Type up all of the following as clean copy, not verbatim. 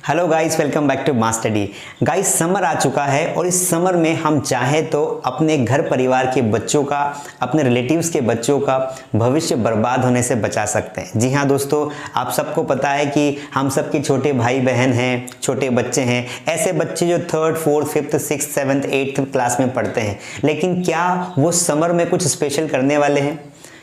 Hello guys, welcome back to master D. Guys, summer आ चुका है और इस समर में हम चाहे तो अपने घर परिवार के बच्चों का, अपने रिलेटिव्स के बच्चों का भविष्य बर्बाद होने से बचा सकते हैं। जी हाँ दोस्तों, आप सबको पता है कि हम सबके छोटे भाई बहन हैं, छोटे बच्चे हैं, ऐसे बच्चे जो 3rd, 4th, 5th, 6th, 7th, 8th class में पढ़ते हैं। लेकिन क्या वो समर में कुछ स्पेशल करने वाले हैं?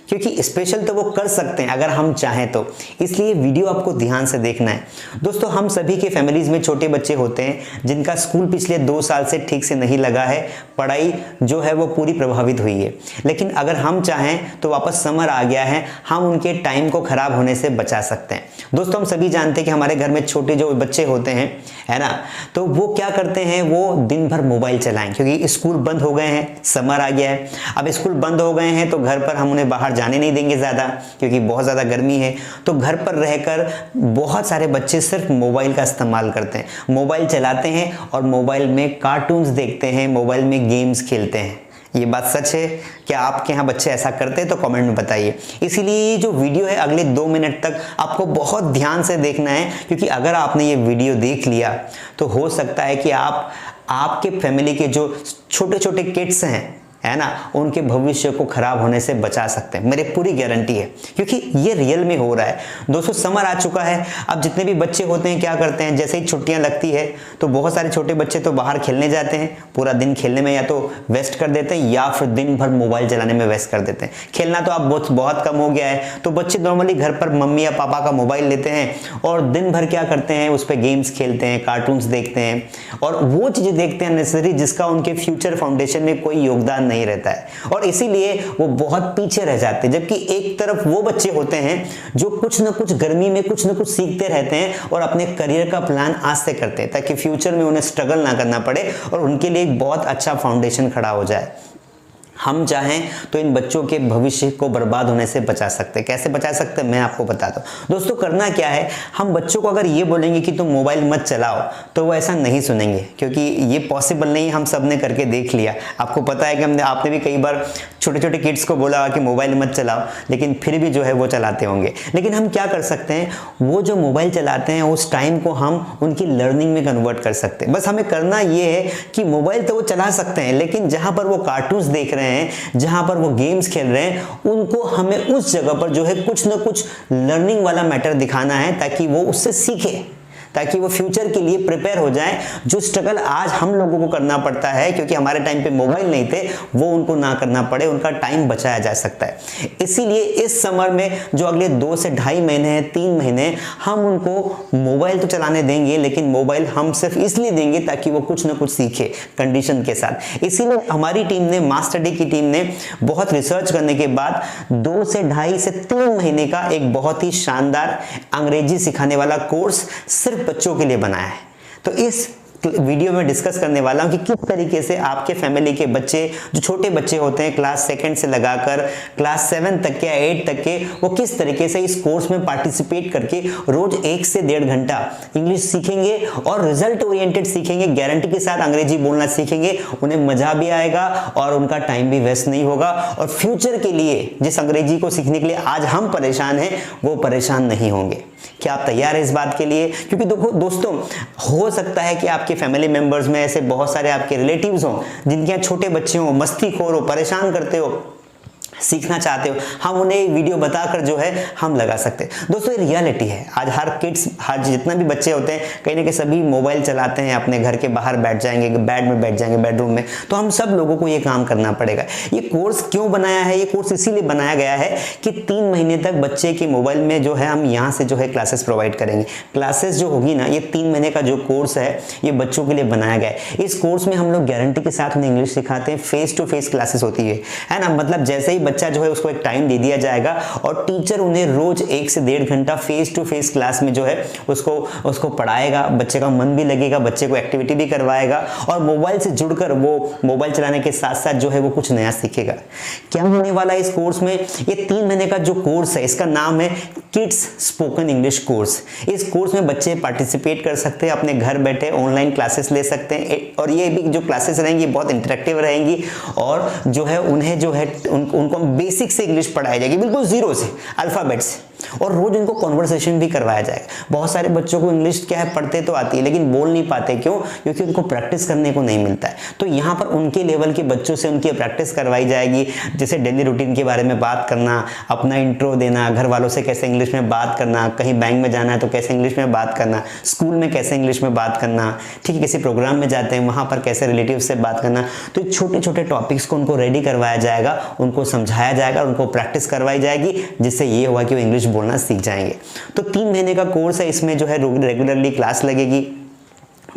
क्योंकि स्पेशल तो वो कर सकते हैं अगर हम चाहें तो। इसलिए वीडियो आपको ध्यान से देखना है। दोस्तों, हम सभी के फैमिलीज में छोटे बच्चे होते हैं जिनका स्कूल पिछले 2 साल से ठीक से नहीं लगा है, पढ़ाई जो है वो पूरी प्रभावित हुई है। लेकिन अगर हम चाहें तो वापस समर आ गया है, हम उनके टाइम को खराब होने से बचा सकते हैं। दोस्तों, हम सभी जानते हैं कि हमारे घर में छोटे जो बच्चे होते हैं, है ना, तो वो क्या करते हैं, वो दिन भर मोबाइल चलाएं क्योंकि स्कूल बंद हो गए हैं, समर आ गया है। अब स्कूल बंद हो गए हैं तो घर पर हम उन्हें बाहर जाने नहीं देंगे ज़्यादा, क्योंकि बहुत ज़्यादा गर्मी है। तो घर पर रहकर बहुत सारे बच्चे सिर्फ मोबाइल का इस्तेमाल करते हैं, मोबाइल चलाते हैं और मोबाइल में कार्टून्स देखते हैं, मोबाइल में गेम्स खेलते हैं। ये बात सच है? क्या आपके यहाँ बच्चे ऐसा करते हैं? तो कमेंट में बताइए। इसीलिए ये जो वीडियो है अगले 2 मिनट तक आपको बहुत ध्यान से देखना है, क्योंकि अगर आपने ये वीडियो देख लिया तो हो सकता है कि आपके फैमिली के जो छोटे छोटे किड्स हैं, है ना, उनके भविष्य को खराब होने से बचा सकते हैं। मेरी पूरी गारंटी है, क्योंकि ये रियल में हो रहा है। दोस्तों, समर आ चुका है। अब जितने भी बच्चे होते हैं क्या करते हैं, जैसे ही छुट्टियां लगती है तो बहुत सारे छोटे बच्चे तो बाहर खेलने जाते हैं, पूरा दिन खेलने में या तो वेस्ट कर देते हैं या फिर दिन भर मोबाइल चलाने में वेस्ट कर देते हैं। खेलना तो अब बहुत कम हो गया है, तो बच्चे नॉर्मली घर पर मम्मी या पापा का मोबाइल लेते हैं और दिन भर क्या करते हैं, उस पर गेम्स खेलते हैं, कार्टून्स देखते हैं और वो चीज़ें देखते हैं नेसेसरी जिसका उनके फ्यूचर फाउंडेशन में कोई योगदान नहीं रहता है, और इसीलिए वो बहुत पीछे रह जाते हैं। जबकि एक तरफ वो बच्चे होते हैं जो कुछ ना कुछ गर्मी में कुछ ना कुछ सीखते रहते हैं और अपने करियर का प्लान आज से करते हैं, ताकि फ्यूचर में उन्हें स्ट्रगल ना करना पड़े और उनके लिए एक बहुत अच्छा फाउंडेशन खड़ा हो जाए। हम चाहें तो इन बच्चों के भविष्य को बर्बाद होने से बचा सकते हैं। कैसे बचा सकते हैं मैं आपको बताता हूँ। दोस्तों, करना क्या है, हम बच्चों को अगर ये बोलेंगे कि तुम मोबाइल मत चलाओ तो वो ऐसा नहीं सुनेंगे, क्योंकि ये पॉसिबल नहीं। हम सब ने करके देख लिया। आपको पता है कि आपने भी कई बार छोटे छोटे किड्स को बोला कि मोबाइल मत चलाओ, लेकिन फिर भी जो है वो चलाते होंगे। लेकिन हम क्या कर सकते हैं, वो जो मोबाइल चलाते हैं उस टाइम को हम उनकी लर्निंग में कन्वर्ट कर सकते हैं। बस हमें करना ये है कि मोबाइल तो वो चला सकते हैं, लेकिन जहाँ पर वो कार्टून्स देख रहे हैं, जहां पर वो गेम्स खेल रहे हैं, उनको हमें उस जगह पर जो है कुछ ना कुछ लर्निंग वाला मैटर दिखाना है, ताकि वो उससे सीखे, ताकि वो फ्यूचर के लिए प्रिपेयर हो जाए। जो स्ट्रगल आज हम लोगों को करना पड़ता है क्योंकि हमारे टाइम पे मोबाइल नहीं थे, वो उनको ना करना पड़े, उनका टाइम बचाया जा सकता है। इसीलिए इस समर में जो अगले 2 से 2.5 महीने हैं, 3 महीने, हम उनको मोबाइल तो चलाने देंगे, लेकिन मोबाइल हम सिर्फ इसलिए देंगे ताकि वो कुछ ना कुछ सीखे कंडीशन के साथ। इसीलिए हमारी टीम ने, मास्टर डी की टीम ने बहुत रिसर्च करने के बाद 2 से 2.5 से 3 महीने का एक बहुत ही शानदार अंग्रेजी सिखाने वाला कोर्स सिर्फ बच्चों के लिए बनाया है। तो इस वीडियो में डिस्कस करने वाला हूं कि किस तरीके से आपके फैमिली के बच्चे, जो छोटे बच्चे होते हैं क्लास 2nd से लगाकर क्लास 7 तक के, 8 तक के, वो किस तरीके से इस कोर्स में पार्टिसिपेट करके रोज 1 से 1.5 घंटा इंग्लिश सीखेंगे और रिजल्ट ओरिएंटेड सीखेंगे, गारंटी के साथ अंग्रेजी बोलना सीखेंगे। उन्हें मजा भी आएगा और उनका टाइम भी वेस्ट नहीं होगा, और फ्यूचर के लिए जिस अंग्रेजी को सीखने के लिए आज हम परेशान हैं, वो परेशान नहीं होंगे। क्या आप तैयार हैं इस बात के लिए? क्योंकि देखो दोस्तों, हो सकता है कि आपके फैमिली मेंबर्स में ऐसे बहुत सारे आपके रिलेटिव्स हों जिनके यहाँ छोटे बच्चे हों, मस्तीखोर हो, परेशान करते हो, सीखना चाहते हो। हम उन्हें वीडियो बताकर जो है हम लगा सकते हैं। दोस्तों, ये रियलिटी है। आज हर किड्स, हर जितना भी बच्चे होते हैं, कहीं ना कहीं सभी मोबाइल चलाते हैं, अपने घर के बाहर बैठ जाएंगे, बेड में बैठ जाएंगे, बेडरूम में। तो हम सब लोगों को ये काम करना पड़ेगा। ये कोर्स क्यों बनाया है? ये कोर्स इसीलिए बनाया गया है कि 3 महीने तक बच्चे के मोबाइल में जो है हम यहाँ से जो है क्लासेस प्रोवाइड करेंगे। क्लासेस जो होगी ना, ये 3 महीने का जो कोर्स है, ये बच्चों के लिए बनाया गया है। इस कोर्स में हम लोग गारंटी के साथ उन्हें इंग्लिश सिखाते हैं। फेस टू फेस क्लासेस होती है ना, मतलब जैसे ही बच्चा जो है उसको एक टाइम दे दिया जाएगा और टीचर उन्हें रोज 1 से 1.5 घंटा फेस टू फेस क्लास में जो है उसको पढ़ाएगा। बच्चे का मन भी लगेगा, बच्चे को एक्टिविटी भी करवाएगा, और मोबाइल से जुड़कर वो मोबाइल चलाने के साथ साथ जो है वो कुछ नया सीखेगा। क्या होने वाला है इस कोर्स में? ये 3 महीने का जो कोर्स है, इसका नाम है किड्स स्पोकन इंग्लिश कोर्स। इस कोर्स में बच्चे पार्टिसिपेट कर सकते हैं, अपने घर बैठे ऑनलाइन क्लासेस ले सकते हैं, और ये भी जो क्लासेस रहेंगी बहुत इंटरेक्टिव रहेंगी, और जो है उन्हें जो है उनको बेसिक से इंग्लिश पढ़ाई जाएगी, बिल्कुल जीरो से, अल्फाबेट से। और रोज उनको कॉन्वर्सेशन भी करवाया जाएगा। बहुत सारे बच्चों को इंग्लिश क्या है पढ़ते तो आती है लेकिन बोल नहीं पाते, क्यों? क्योंकि उनको प्रैक्टिस करने को नहीं मिलता है। तो यहाँ पर उनके लेवल के बच्चों से उनकी प्रैक्टिस करवाई जाएगी, जैसे डेली रूटीन के बारे में बात करना, अपना इंट्रो देना, घर वालों से कैसे इंग्लिश में बात करना, कहीं बैंक में जाना है तो कैसे इंग्लिश में बात करना, स्कूल में कैसे इंग्लिश में बात करना, ठीक है, किसी प्रोग्राम में जाते हैं वहां पर कैसे रिलेटिव से बात करना। तो छोटे छोटे टॉपिक्स को उनको रेडी करवाया जाएगा, उनको समझाया जाएगा, उनको प्रैक्टिस करवाई जाएगी, जिससे ये हुआ कि वो इंग्लिश बोलना सीख जाएंगे। तो 3 महीने का कोर्स है, इसमें जो है रेगुलरली क्लास लगेगी,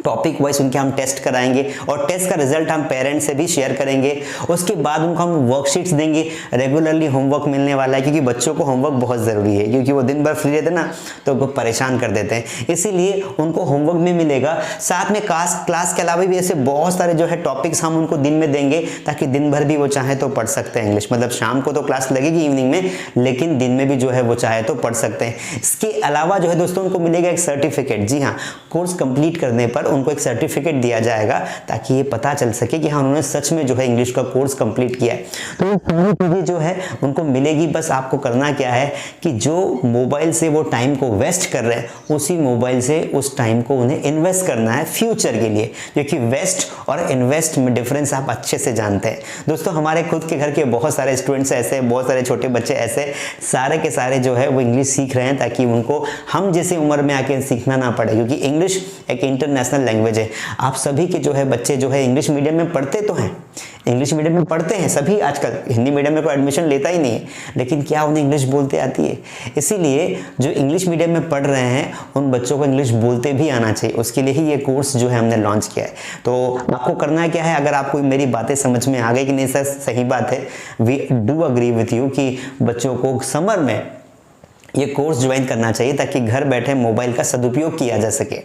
टॉपिक वाइज उनके हम टेस्ट कराएंगे और टेस्ट का रिजल्ट हम पेरेंट्स से भी शेयर करेंगे। उसके बाद उनको हम वर्कशीट्स देंगे, रेगुलरली होमवर्क मिलने वाला है, क्योंकि बच्चों को होमवर्क बहुत ज़रूरी है, क्योंकि वो दिन भर फ्री रहते हैं ना तो वो परेशान कर देते हैं, इसीलिए उनको होमवर्क भी मिलेगा। साथ में क्लास के अलावा भी ऐसे बहुत सारे जो है टॉपिक्स हम उनको दिन में देंगे, ताकि दिन भर भी वो चाहे तो पढ़ सकते हैं इंग्लिश। मतलब शाम को तो क्लास लगेगी इवनिंग में, लेकिन दिन में भी जो है वो चाहे तो पढ़ सकते हैं। इसके अलावा जो है दोस्तों उनको मिलेगा एक सर्टिफिकेट। जी हाँ, कोर्स कंप्लीट करने पर उनको एक सर्टिफिकेट दिया जाएगा, ताकि ये पता चल सके कि हाँ उन्होंने सच में जो है इंग्लिश का कोर्स कंप्लीट किया है। तो ये सारी चीजें जो है उनको मिलेगी। बस आपको करना क्या है कि जो मोबाइल से वो टाइम को वेस्ट कर रहे हैं, उसी मोबाइल से उस टाइम को उन्हें इन्वेस्ट करना है फ्यूचर के लिए, क्योंकि वेस्ट और इन्वेस्ट में डिफरेंस आप अच्छे से जानते हैं। दोस्तों हमारे खुद के घर के बहुत सारे स्टूडेंट्स ऐसे, बहुत सारे छोटे बच्चे ऐसे सारे के सारे जो है वो इंग्लिश सीख रहे हैं, ताकि उनको हम जैसी उम्र में आके सीखना ना पड़े, क्योंकि इंग्लिश एक इंटरनेशनल लैंग्वेज है। आप सभी के जो है बच्चे जो है इंग्लिश मीडियम में पढ़ते तो हैं, इंग्लिश मीडियम में पढ़ते हैं सभी, आजकल हिंदी मीडियम में कोई एडमिशन लेता ही नहीं है, लेकिन क्या उन्हें इंग्लिश बोलते आती है? इसीलिए जो इंग्लिश मीडियम में पढ़ रहे हैं उन बच्चों को इंग्लिश बोलते भी आना चाहिए, उसके लिए ही ये कोर्स जो है हमने लॉन्च किया है। तो आपको करना क्या है, अगर आपको मेरी बातें समझ में आ गई कि नहीं सर सही बात है, we do agree with you कि बच्चों को समर में ये कोर्स ज्वाइन करना चाहिए, ताकि घर बैठे मोबाइल का सदुपयोग किया जा सके।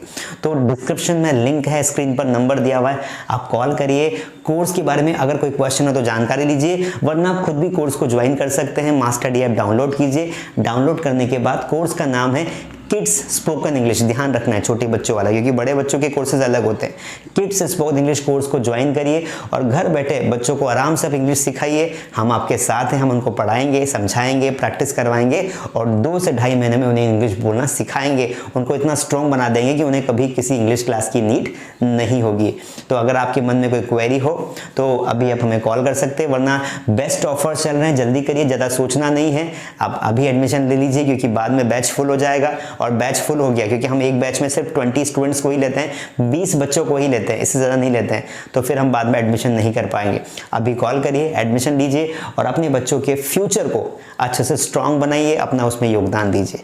तो डिस्क्रिप्शन में लिंक है, स्क्रीन पर नंबर दिया हुआ है, आप कॉल करिए। कोर्स के बारे में अगर कोई क्वेश्चन हो तो जानकारी लीजिए, वरना आप खुद भी कोर्स को ज्वाइन कर सकते हैं। मास्टर डी ऐप डाउनलोड कीजिए। डाउनलोड करने के बाद कोर्स का नाम है किड्स स्पोकन इंग्लिश। ध्यान रखना है छोटे बच्चों वाला, क्योंकि बड़े बच्चों के कोर्सेज अलग होते हैं। किड्स स्पोकन इंग्लिश कोर्स को ज्वाइन करिए और घर बैठे बच्चों को आराम से इंग्लिश सिखाइए। हम आपके साथ हैं, हम उनको पढ़ाएंगे, समझाएंगे, प्रैक्टिस करवाएंगे और 2 से ढाई महीने में उन्हें इंग्लिश बोलना सिखाएंगे। उनको इतना स्ट्रॉन्ग बना देंगे कि उन्हें कभी किसी इंग्लिश क्लास की नीड नहीं होगी। तो अगर आपके मन में कोई क्वेरी हो तो अभी आप हमें कॉल कर सकते हैं, वरना बेस्ट ऑफर चल रहे हैं, जल्दी करिए, ज़्यादा सोचना नहीं है। आप अभी एडमिशन ले लीजिए, क्योंकि बाद में बैच फुल हो जाएगा। और बैच फुल हो गया क्योंकि हम एक बैच में सिर्फ 20 स्टूडेंट्स को ही लेते हैं, 20 बच्चों को ही लेते हैं, इससे ज़्यादा नहीं लेते हैं, तो फिर हम बाद में एडमिशन नहीं कर पाएंगे। अभी कॉल करिए, एडमिशन लीजिए और अपने बच्चों के फ्यूचर को अच्छे से स्ट्रांग बनाइए, अपना उसमें योगदान दीजिए।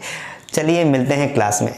चलिए मिलते हैं क्लास में।